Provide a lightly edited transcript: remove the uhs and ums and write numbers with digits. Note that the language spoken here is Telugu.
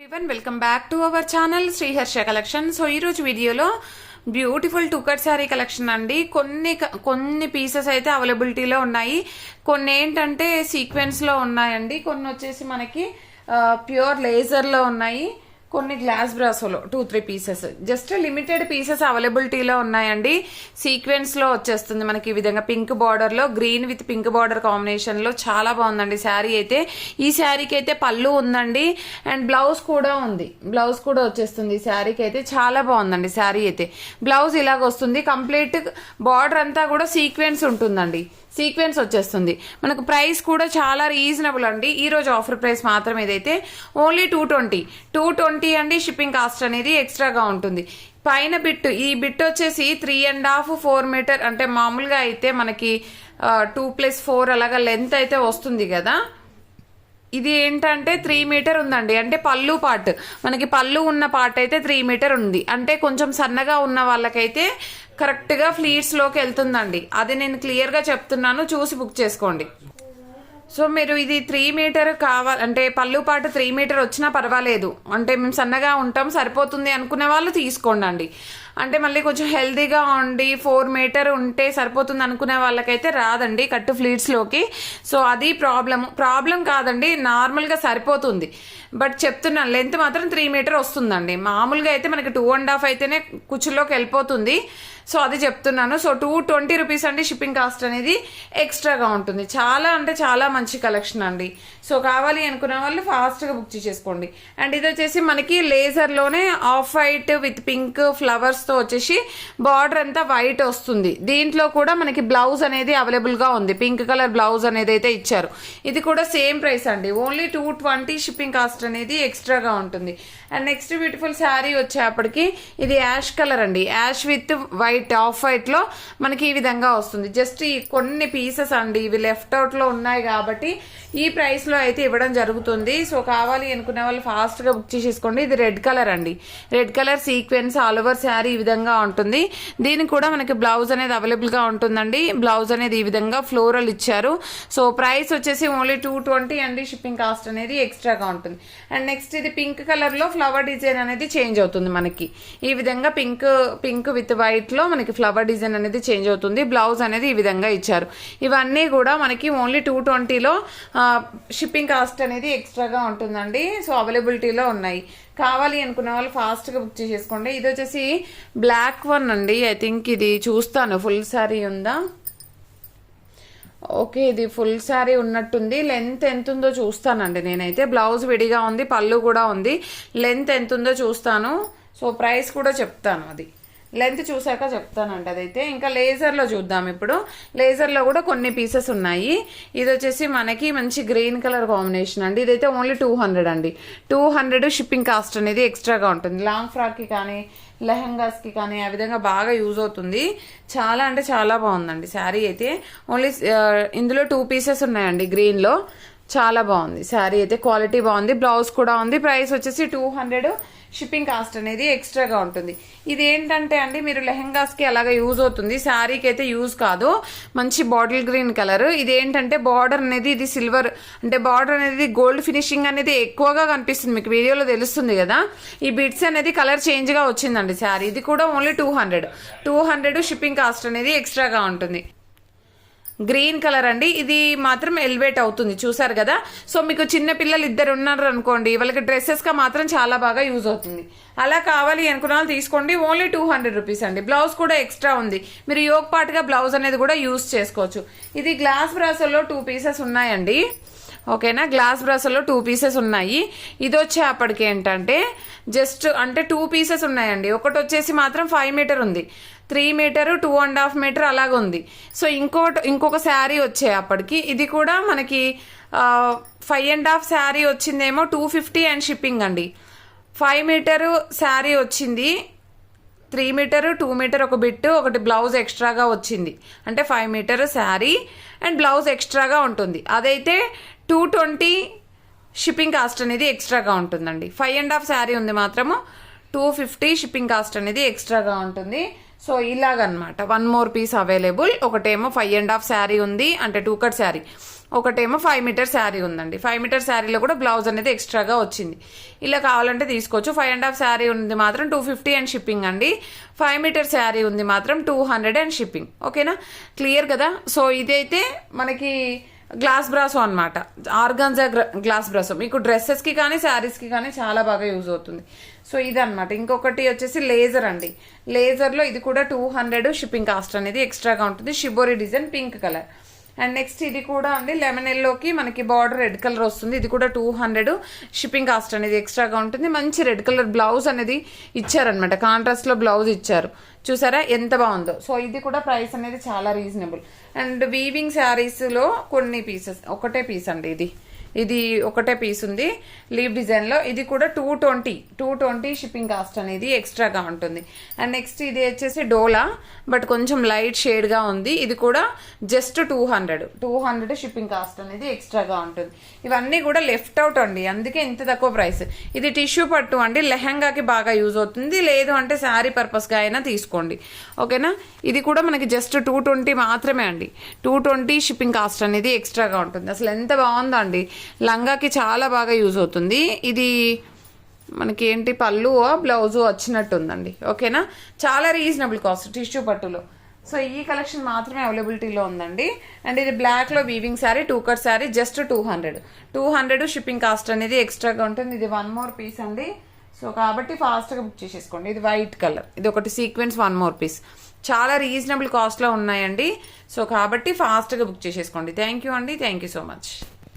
Everyone welcome back to our channel Sriharsha collection. So ఈరోజు వీడియోలో బ్యూటిఫుల్ టూకట్ శారీ కలెక్షన్ అండి. కొన్ని పీసెస్ అయితే అవైలబిలిటీలో ఉన్నాయి, కొన్ని ఏంటంటే సీక్వెన్స్లో ఉన్నాయండి, కొన్ని వచ్చేసి మనకి ప్యూర్ లేజర్లో ఉన్నాయి, కొన్ని గ్లాస్ బ్రాసోలో 2-3 పీసెస్, జస్ట్ లిమిటెడ్ పీసెస్ అవైలబిలిటీలో ఉన్నాయండి. సీక్వెన్స్ లో వచ్చేస్తుంది మనకి ఈ విధంగా పింక్ బార్డర్ లో, green with pink border combination లో చాలా బాగుందండి శారీ అయితే. ఈ శారీకి అయితే పళ్ళు ఉందండి అండ్ బ్లౌజ్ కూడా ఉంది, బ్లౌజ్ కూడా వచ్చేస్తుంది. శారీకి అయితే చాలా బాగుందండి శారీ అయితే. బ్లౌజ్ ఇలాగ వస్తుంది, కంప్లీట్ బార్డర్ అంతా కూడా సీక్వెన్స్ ఉంటుందండి, సీక్వెన్స్ వచ్చేస్తుంది. మనకు ప్రైస్ కూడా చాలా రీజనబుల్ అండి. ఈ రోజు ఆఫర్ ప్రైస్ మాత్రం ఇదైతే ఓన్లీ 220 అండి. షిప్పింగ్ కాస్ట్ అనేది ఎక్స్ట్రాగా ఉంటుంది. పైన బిట్, ఈ బిట్ వచ్చేసి 3.5-4 మీటర్, అంటే మామూలుగా అయితే మనకి 2+4 అలాగా లెంత్ అయితే వస్తుంది కదా, ఇది ఏంటంటే 3 మీటర్ ఉందండి. అంటే పళ్ళు పార్ట్, మనకి పళ్ళు ఉన్న పార్ట్ అయితే 3 మీటర్ ఉంది. అంటే కొంచెం సన్నగా ఉన్న వాళ్ళకైతే కరెక్ట్గా ఫ్లీట్స్లోకి వెళ్తుందండి. అది నేను క్లియర్గా చెప్తున్నాను, చూసి బుక్ చేసుకోండి. సో మీరు ఇది 3 మీటర్ కావాలంటే పళ్ళు పాటు 3 మీటర్ వచ్చినా పర్వాలేదు, అంటే మేము సన్నగా ఉంటాం సరిపోతుంది అనుకునే వాళ్ళు తీసుకోండి. అంటే మళ్ళీ కొంచెం హెల్దీగా ఉండి 4 మీటర్ ఉంటే సరిపోతుంది అనుకునే వాళ్ళకైతే రాదండి కట్టు ఫ్లీట్స్లోకి. సో అది ప్రాబ్లం కాదండి, నార్మల్గా సరిపోతుంది. బట్ చెప్తున్నాను లెంత్ మాత్రం 3 మీటర్ వస్తుందండి. మామూలుగా అయితే మనకి 2.5 అయితేనే కుచ్చుల్లోకి వెళ్ళిపోతుంది. సో అది చెప్తున్నాను. సో 220 రూపీస్ అండి షిప్పింగ్ కాస్ట్ అనేది ఎక్స్ట్రాగా ఉంటుంది. చాలా అంటే చాలా మంచి కలెక్షన్ అండి. సో కావాలి అనుకున్న వాళ్ళు ఫాస్ట్గా బుక్ చేసుకోండి. అండ్ ఇది వచ్చేసి మనకి లేజర్లోనే ఆఫ్ వైట్ విత్ పింక్ ఫ్లవర్స్తో వచ్చేసి బార్డర్ అంతా వైట్ వస్తుంది. దీంట్లో కూడా మనకి బ్లౌజ్ అనేది అవైలబుల్గా ఉంది, పింక్ కలర్ బ్లౌజ్ అనేది అయితే ఇచ్చారు. ఇది కూడా సేమ్ ప్రైస్ అండి, ఓన్లీ 220 షిప్పింగ్ కాస్ట్ అనేది ఎక్స్ట్రాగా ఉంటుంది. అండ్ నెక్స్ట్ బ్యూటిఫుల్ శారీ వచ్చేప్పటికి ఇది యాష్ కలర్ అండి, ash with white, off white లో మనకి ఈ విధంగా వస్తుంది. జస్ట్ ఈ కొన్ని పీసెస్ అండి, ఇవి లెఫ్ట్ అవుట్ లో ఉన్నాయి కాబట్టి ఈ ప్రైస్ లో అయితే ఇవ్వడం జరుగుతుంది. సో కావాలి అనుకునే వాళ్ళు ఫాస్ట్ గా బుక్ చేసేసుకోండి. ఇది రెడ్ కలర్ అండి, red colour sequence all over sari ఈ విధంగా ఉంటుంది. దీనికి కూడా మనకి బ్లౌజ్ అనేది అవైలబుల్ గా ఉంటుందండి. బ్లౌజ్ అనేది ఈ విధంగా ఫ్లోరల్ ఇచ్చారు. సో ప్రైస్ వచ్చేసి ఓన్లీ 220 అండి, షిప్పింగ్ కాస్ట్ అనేది ఎక్స్ట్రాగా ఉంటుంది. అండ్ నెక్స్ట్ ఇది పింక్ కలర్ లో ఫ్లవర్ డిజైన్ అనేది చేంజ్ అవుతుంది మనకి ఈ విధంగా, పింక్ విత్ వైట్ లో మనకి ఫ్లవర్ డిజైన్ అనేది చేంజ్ అవుతుంది. బ్లౌజ్ అనేది ఈ విధంగా ఇచ్చారు. ఇవన్నీ కూడా మనకి ఓన్లీ 220లో షిప్పింగ్ కాస్ట్ అనేది ఎక్స్ట్రాగా ఉంటుందండి. సో అవైలబిలిటీలో ఉన్నాయి. కావాలి అనుకున్న వాళ్ళు ఫాస్ట్గా బుక్ చేసేసుకోండి. ఇది వచ్చేసి బ్లాక్ వన్ అండి, ఐ థింక్ ఇది చూస్తాను ఫుల్ శారీ ఉందా, ఓకే ఇది ఫుల్ శారీ ఉన్నట్టుంది. లెంత్ ఎంత ఉందో చూస్తానండి నేనైతే. బ్లౌజ్ విడిగా ఉంది, పళ్ళు కూడా ఉంది. లెంత్ ఎంత ఉందో చూస్తాను. సో ప్రైస్ కూడా చెప్తాను, అది లెంత్ చూసాక చెప్తానండి అదైతే. ఇంకా లేజర్లో చూద్దాం ఇప్పుడు. లేజర్లో కూడా కొన్ని పీసెస్ ఉన్నాయి. ఇది వచ్చేసి మనకి మంచి గ్రీన్ కలర్ కాంబినేషన్ అండి. ఇదైతే ఓన్లీ 200 అండి. 200 షిప్పింగ్ కాస్ట్ అనేది ఎక్స్ట్రాగా ఉంటుంది. లాంగ్ ఫ్రాక్కి కానీ లెహంగాస్కి కానీ ఆ విధంగా బాగా యూజ్ అవుతుంది. చాలా అంటే చాలా బాగుందండి శారీ అయితే. ఓన్లీ ఇందులో 2 పీసెస్ ఉన్నాయండి గ్రీన్లో. చాలా బాగుంది శారీ అయితే, క్వాలిటీ బాగుంది, బ్లౌజ్ కూడా ఉంది. ప్రైస్ వచ్చేసి 200, షిప్పింగ్ కాస్ట్ అనేది ఎక్స్ట్రాగా ఉంటుంది. ఇది ఏంటంటే అండి మీరు లెహంగాస్కి అలాగా యూజ్ అవుతుంది, శారీకి అయితే యూజ్ కాదు. మంచి బాటిల్ గ్రీన్ కలర్. ఇది ఏంటంటే బార్డర్ అనేది ఇది సిల్వర్, అంటే బార్డర్ అనేది గోల్డ్ ఫినిషింగ్ అనేది ఎక్కువగా కనిపిస్తుంది, మీకు వీడియోలో తెలుస్తుంది కదా. ఈ బిట్స్ అనేది కలర్ చేంజ్గా వచ్చిందండి శారీ. ఇది కూడా ఓన్లీ 200 షిప్పింగ్ కాస్ట్ అనేది ఎక్స్ట్రాగా ఉంటుంది. గ్రీన్ కలర్ అండి, ఇది మాత్రం ఎలివేట్ అవుతుంది చూసారు కదా. సో మీకు చిన్న పిల్లలు 2 ఉన్నారు అనుకోండి, వాళ్ళకి డ్రెస్సెస్గా మాత్రం చాలా బాగా యూజ్ అవుతుంది. అలా కావాలి అనుకున్న వాళ్ళు తీసుకోండి. ఓన్లీ 200 రూపీస్ అండి. బ్లౌజ్ కూడా ఎక్స్ట్రా ఉంది, మీరు యోగ్ పార్ట్గా బ్లౌజ్ అనేది కూడా యూజ్ చేసుకోవచ్చు. ఇది గ్లాస్ బ్రాసోలో 2 పీసెస్ ఉన్నాయండి, ఓకేనా. గ్లాస్ బ్రాసోలో 2 పీసెస్ ఉన్నాయి. ఇది వచ్చేప్పటికి ఏంటంటే జస్ట్ అంటే 2 పీసెస్ ఉన్నాయండి. ఒకటి వచ్చేసి మాత్రం 5 మీటర్ ఉంది, 3 మీటర్ 2.5 మీటర్ అలాగ ఉంది. సో ఇంకొక శారీ వచ్చేప్పటికి ఇది కూడా మనకి 5.5 శారీ వచ్చిందేమో 250 అండ్ షిప్పింగ్ అండి. 5 మీటర్ శారీ వచ్చింది, 3 మీటర్ 2 మీటర్ ఒక బిట్, ఒకటి బ్లౌజ్ ఎక్స్ట్రాగా వచ్చింది. అంటే 5 మీటర్ శారీ అండ్ బ్లౌజ్ ఎక్స్ట్రాగా ఉంటుంది. అదైతే 220 షిప్పింగ్ కాస్ట్ అనేది ఎక్స్ట్రాగా ఉంటుందండి. 5.5 శారీ ఉంది మాత్రము 250 షిప్పింగ్ కాస్ట్ అనేది ఎక్స్ట్రాగా ఉంటుంది. సో ఇలాగనమాట 1 మోర్ పీస్ అవైలబుల్. ఒకటేమో 5.5 శారీ ఉంది, అంటే 2 కట్ శారీ. ఒకటేమో 5 మీటర్ శారీ ఉందండి. 5 మీటర్ శారీలో కూడా బ్లౌజ్ అనేది ఎక్స్ట్రాగా వచ్చింది. ఇలా కావాలంటే తీసుకోవచ్చు. 5.5 శారీ ఉంది మాత్రం 250 అండ్ షిప్పింగ్ అండి. 5 మీటర్ శారీ ఉంది మాత్రం 200 అండ్ షిప్పింగ్. ఓకేనా, క్లియర్ కదా. సో ఇదైతే మనకి గ్లాస్ బ్రాసో అనమాట, ఆర్గాన్జా గ్లాస్ బ్రాసో. మీకు డ్రెస్సెస్కి కానీ శారీస్కి కానీ చాలా బాగా యూజ్ అవుతుంది. సో ఇదనమాట. ఇంకొకటి వచ్చేసి లేజర్ అండి. లేజర్లో ఇది కూడా 200 షిప్పింగ్ కాస్ట్ అనేది ఎక్స్ట్రాగా ఉంటుంది. Shibori design pink colour. And next ఇది కూడా అండి లెమన్ ఎల్లోకి మనకి బార్డర్ రెడ్ కలర్ వస్తుంది. ఇది కూడా 200 షిప్పింగ్ కాస్ట్ అనేది ఎక్స్ట్రాగా ఉంటుంది. మంచి రెడ్ కలర్ బ్లౌజ్ అనేది ఇచ్చారనమాట, కాంట్రాస్ట్లో బ్లౌజ్ ఇచ్చారు. చూసారా ఎంత బాగుందో. సో ఇది కూడా ప్రైస్ అనేది చాలా రీజనబుల్. అండ్ వీవింగ్ శారీస్లో కొన్ని పీసెస్, ఒకటే పీస్ అండి ఇది ఒకటే పీస్ ఉంది లీవ్ డిజైన్లో. ఇది కూడా 220 షిప్పింగ్ కాస్ట్ అనేది ఎక్స్ట్రాగా ఉంటుంది. అండ్ నెక్స్ట్ ఇది వచ్చేసి డోలా, బట్ కొంచెం లైట్ షేడ్గా ఉంది. ఇది కూడా జస్ట్ 200 షిప్పింగ్ కాస్ట్ అనేది ఎక్స్ట్రాగా ఉంటుంది. ఇవన్నీ కూడా లెఫ్ట్ అవుట్ అండి, అందుకే ఇంత తక్కువ ప్రైస్. ఇది టిష్యూ పట్టు అండి, లెహంగాకి బాగా యూజ్ అవుతుంది, లేదు అంటే శారీ పర్పస్గా అయినా తీసుకోండి. ఓకేనా, ఇది కూడా మనకి జస్ట్ 220 మాత్రమే అండి. 220 షిప్పింగ్ కాస్ట్ అనేది ఎక్స్ట్రాగా ఉంటుంది. అసలు ఎంత బాగుందో అండి, లంగాకి చాలా బాగా యూజ్ అవుతుంది. ఇది మనకి ఏంటి పళ్ళు బ్లౌజు వచ్చినట్టు ఉందండి. ఓకేనా, చాలా రీజనబుల్ కాస్ట్ టిష్యూ పట్టులో. సో ఈ కలెక్షన్ మాత్రమే అవైలబిలిటీలో ఉందండి. అండ్ ఇది బ్లాక్లో weaving sari, 2 cut sari, just 200 shipping cost అనేది ఎక్స్ట్రాగా ఉంటుంది. ఇది 1 మోర్ పీస్ అండి. సో కాబట్టి ఫాస్ట్గా బుక్ చేసేసుకోండి. ఇది వైట్ కలర్, ఇది ఒకటి సీక్వెన్స్ 1 మోర్ పీస్. చాలా రీజనబుల్ కాస్ట్లో ఉన్నాయండి. సో కాబట్టి ఫాస్ట్గా బుక్ చేసేసుకోండి. థ్యాంక్ యూ అండి, థ్యాంక్ యూ సో మచ్.